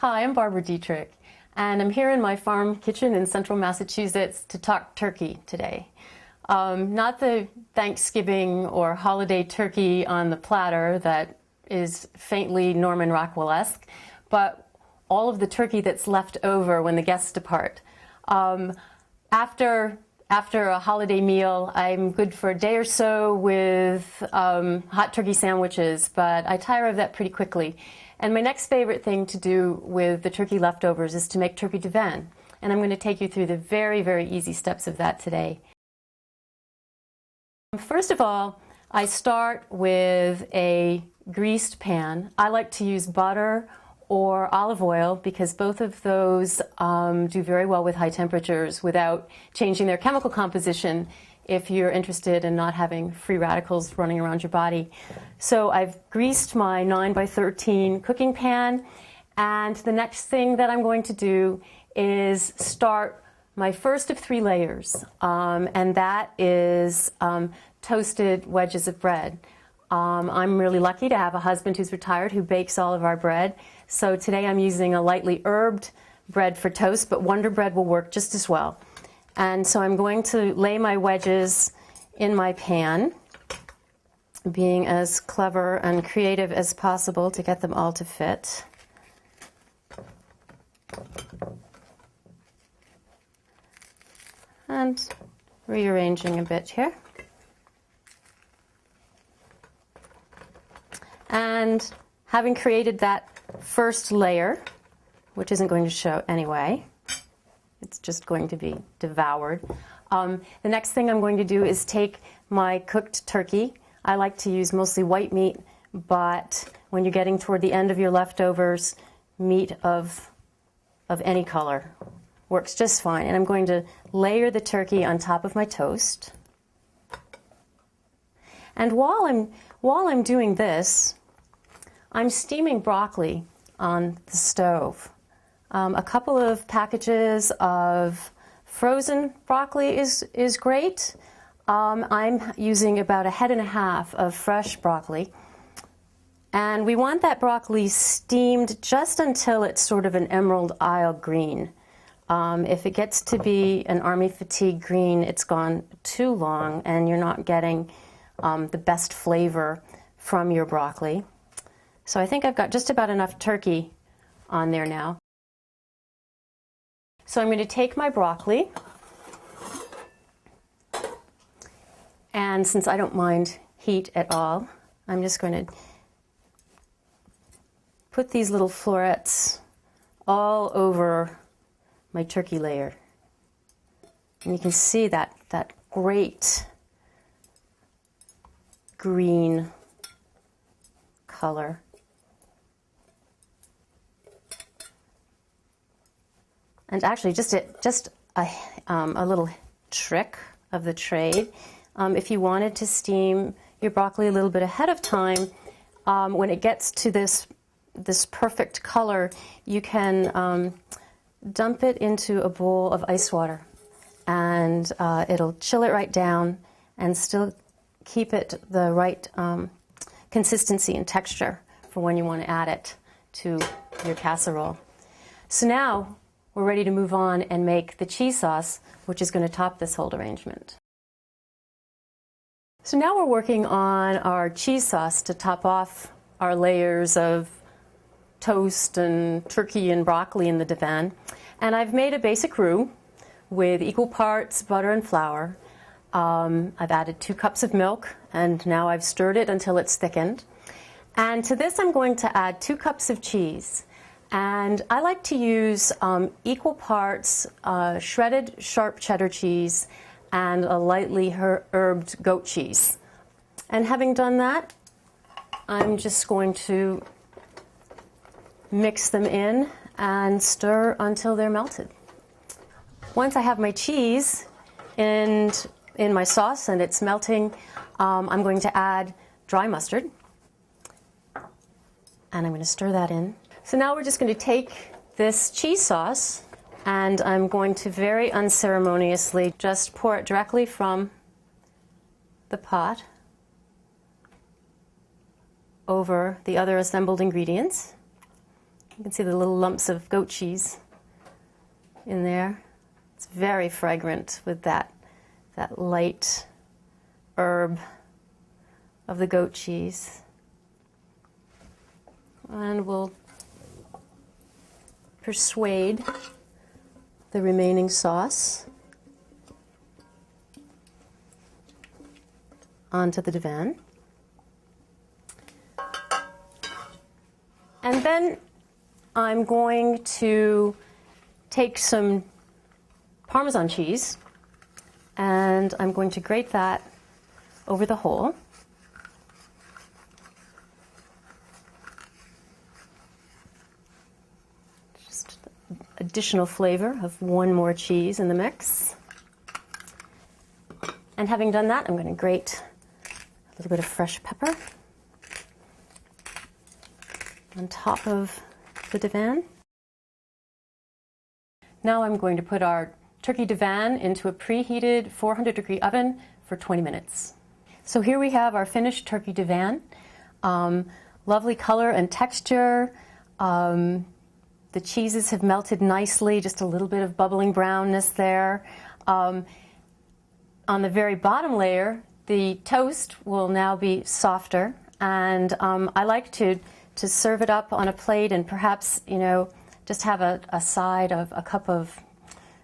Hi, I'm Barbara Dietrich, and I'm here in my farm kitchen in central Massachusetts to talk turkey today. Not the Thanksgiving or holiday turkey on the platter that is faintly Norman Rockwell-esque, but all of the turkey that's left over when the guests depart. After a holiday meal, I'm good for a day or so with hot turkey sandwiches, but I tire of that pretty quickly. And my next favorite thing to do with the turkey leftovers is to make turkey Divan. And I'm going to take you through the very, very easy steps of that today. First of all, I start with a greased pan. I like to use butter or olive oil because both of those do very well with high temperatures without changing their chemical composition if you're interested in not having free radicals running around your body. So I've greased my 9x13 cooking pan, and the next thing that I'm going to do is start my first of 3 layers, and that is toasted wedges of bread. I'm really lucky to have a husband who's retired who bakes all of our bread. So today I'm using a lightly herbed bread for toast, but Wonder Bread will work just as well. And so I'm going to lay my wedges in my pan, being as clever and creative as possible to get them all to fit. And rearranging a bit here. And having created that first layer, which isn't going to show anyway, it's just going to be devoured. The next thing I'm going to do is take my cooked turkey. I like to use mostly white meat, but when you're getting toward the end of your leftovers, meat of any color works just fine. And I'm going to layer the turkey on top of my toast. And while I'm doing this, I'm steaming broccoli on the stove. A couple of packages of frozen broccoli is great. I'm using about 1.5 heads of fresh broccoli. And we want that broccoli steamed just until it's sort of an emerald isle green. If it gets to be an army fatigue green, it's gone too long and you're not getting the best flavor from your broccoli. So I think I've got just about enough turkey on there now. So I'm going to take my broccoli, and since I don't mind heat at all, I'm just going to put these little florets all over my turkey layer. And you can see that great green color. And actually, just a little trick of the trade. If you wanted to steam your broccoli a little bit ahead of time, when it gets to this perfect color, you can dump it into a bowl of ice water, and it'll chill it right down and still keep it the right consistency and texture for when you want to add it to your casserole. So now we're ready to move on and make the cheese sauce, which is going to top this whole arrangement. So now we're working on our cheese sauce to top off our layers of toast and turkey and broccoli in the Divan. And I've made a basic roux with equal parts butter and flour. I've added 2 cups of milk, and now I've stirred it until it's thickened. And to this I'm going to add 2 cups of cheese. And I like to use equal parts shredded sharp cheddar cheese and a lightly herbed goat cheese. And having done that, I'm just going to mix them in and stir until they're melted. Once I have my cheese in my sauce and it's melting, I'm going to add dry mustard. And I'm going to stir that in. So now we're just going to take this cheese sauce, and I'm going to very unceremoniously just pour it directly from the pot over the other assembled ingredients. You can see the little lumps of goat cheese in there. It's very fragrant with that light herb of the goat cheese. And we'll persuade the remaining sauce onto the divan. And then I'm going to take some Parmesan cheese and I'm going to grate that over the whole. Just additional flavor of one more cheese in the mix. And having done that, I'm going to grate a little bit of fresh pepper on top of the divan. Now I'm going to put our turkey divan into a preheated 400-degree oven for 20 minutes. So here we have our finished turkey divan. Lovely color and texture. The cheeses have melted nicely, just a little bit of bubbling brownness there. On the very bottom layer, the toast will now be softer, and I like to serve it up on a plate and perhaps, just have a side of a cup of,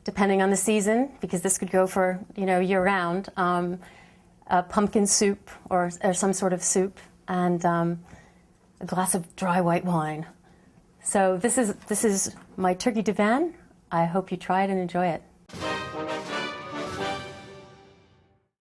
depending on the season, because this could go for, year-round, a pumpkin soup or some sort of soup, and a glass of dry white wine. So this is my turkey divan. I hope you try it and enjoy it.